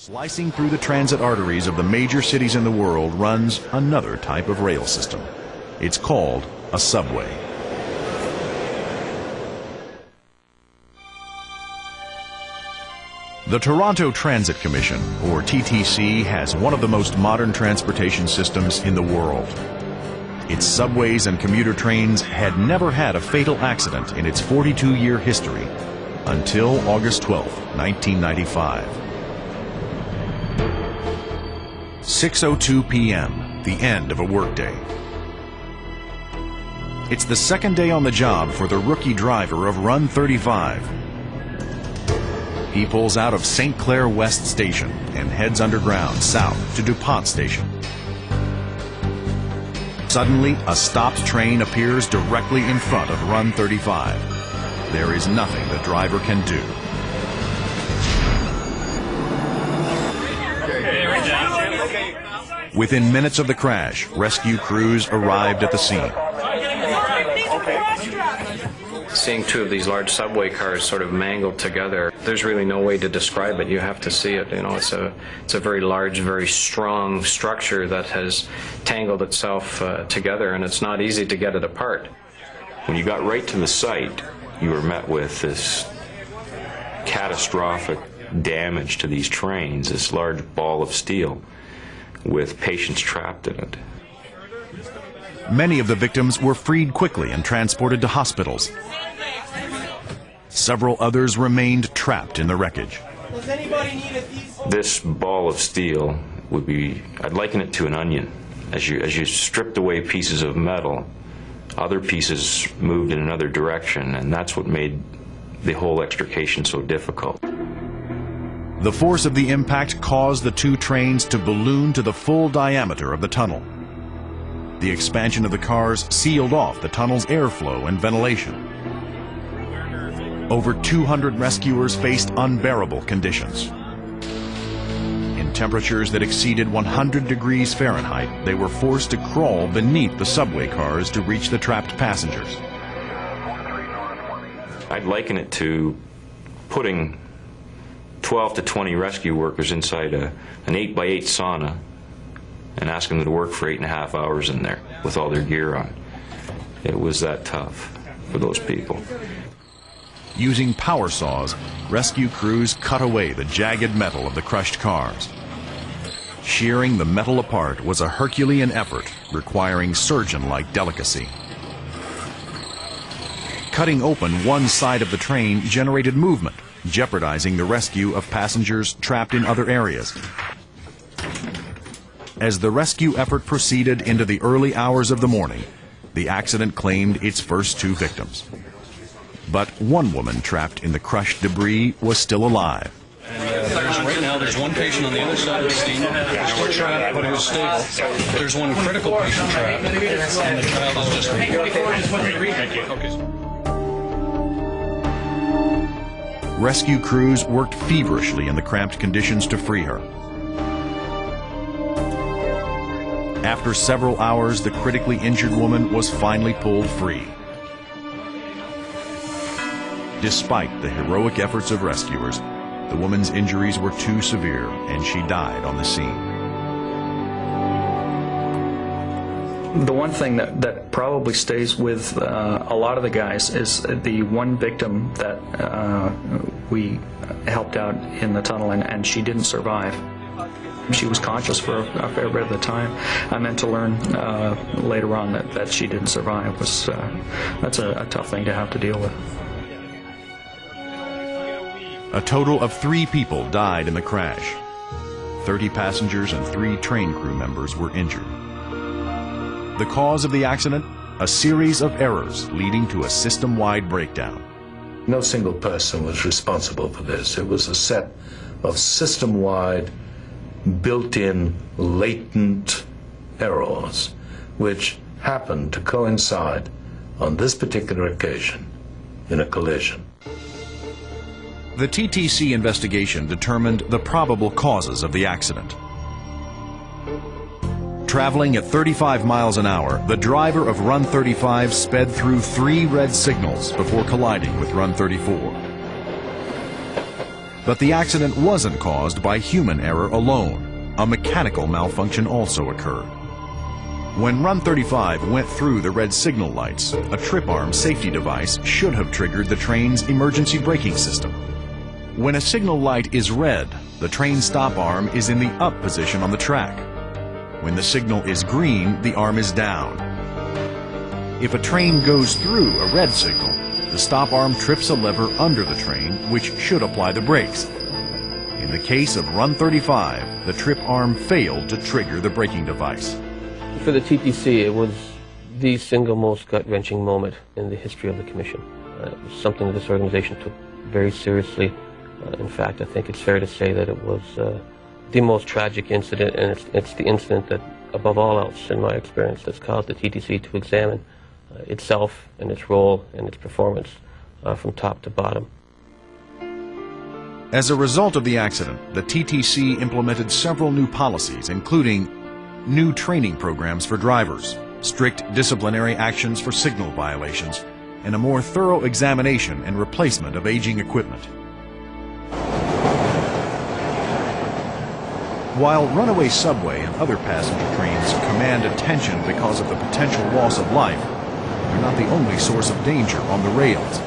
Slicing through the transit arteries of the major cities in the world runs another type of rail system. It's called a subway. The Toronto Transit Commission, or TTC, has one of the most modern transportation systems in the world. Its subways and commuter trains had never had a fatal accident in its 42-year history until August 12, 1995. 6:02 p.m., the end of a workday. It's the second day on the job for the rookie driver of Run 35. He pulls out of St. Clair West Station and heads underground south to DuPont Station. Suddenly, a stopped train appears directly in front of Run 35. There is nothing the driver can do. Within minutes of the crash, rescue crews arrived at the scene. Seeing two of these large subway cars sort of mangled together, there's really no way to describe it. You have to see it. You know, it's a very large, very strong structure that has tangled itself together, and it's not easy to get it apart. When you got right to the site, you were met with this catastrophic damage to these trains, this large ball of steel with patients trapped in it. Many of the victims were freed quickly and transported to hospitals. Several others remained trapped in the wreckage. This ball of steel would be, I'd liken it to an onion. As you stripped away pieces of metal, other pieces moved in another direction, and that's what made the whole extrication so difficult. The force of the impact caused the two trains to balloon to the full diameter of the tunnel. The expansion of the cars sealed off the tunnel's airflow and ventilation. Over 200 rescuers faced unbearable conditions. In temperatures that exceeded 100 degrees Fahrenheit, they were forced to crawl beneath the subway cars to reach the trapped passengers. I'd liken it to putting 12 to 20 rescue workers inside an 8x8 sauna and asking them to work for 8.5 hours in there with all their gear on. It was that tough for those people. Using power saws, rescue crews cut away the jagged metal of the crushed cars. Shearing the metal apart was a Herculean effort requiring surgeon-like delicacy. Cutting open one side of the train generated movement, jeopardizing the rescue of passengers trapped in other areas. As the rescue effort proceeded into the early hours of the morning, the accident claimed its first two victims. But one woman trapped in the crushed debris was still alive. Right now, there's one patient on the other side of the scene. Still trapped, but it was stable. There's one critical patient trapped, and the child is just... Rescue crews worked feverishly in the cramped conditions to free her. After several hours, the critically injured woman was finally pulled free. Despite the heroic efforts of rescuers, the woman's injuries were too severe and she died on the scene. The one thing that probably stays with a lot of the guys is the one victim that we helped out in the tunnel, and she didn't survive. She was conscious for a fair bit of the time. I meant to learn later on that she didn't survive. That's a tough thing to have to deal with. A total of 3 people died in the crash. 30 passengers and 3 train crew members were injured. The cause of the accident? A series of errors leading to a system-wide breakdown. No single person was responsible for this. It was a set of system-wide, built-in, latent errors which happened to coincide on this particular occasion in a collision. The TTC investigation determined the probable causes of the accident. Traveling at 35 miles an hour, the driver of Run 35 sped through 3 red signals before colliding with Run 34. But the accident wasn't caused by human error alone. A mechanical malfunction also occurred. When Run 35 went through the red signal lights, a trip arm safety device should have triggered the train's emergency braking system. When a signal light is red, the train stop arm is in the up position on the track. When the signal is green, the arm is down. If a train goes through a red signal, the stop arm trips a lever under the train, which should apply the brakes. In the case of Run 35, the trip arm failed to trigger the braking device. For the TTC, it was the single most gut-wrenching moment in the history of the Commission. It was something that this organization took very seriously. In fact, I think it's fair to say that it was the most tragic incident, and it's the incident that, above all else, in my experience, that's caused the TTC to examine itself and its role and its performance from top to bottom. As a result of the accident, the TTC implemented several new policies, including new training programs for drivers, strict disciplinary actions for signal violations, and a more thorough examination and replacement of aging equipment. While runaway subway and other passenger trains command attention because of the potential loss of life, they're not the only source of danger on the rails.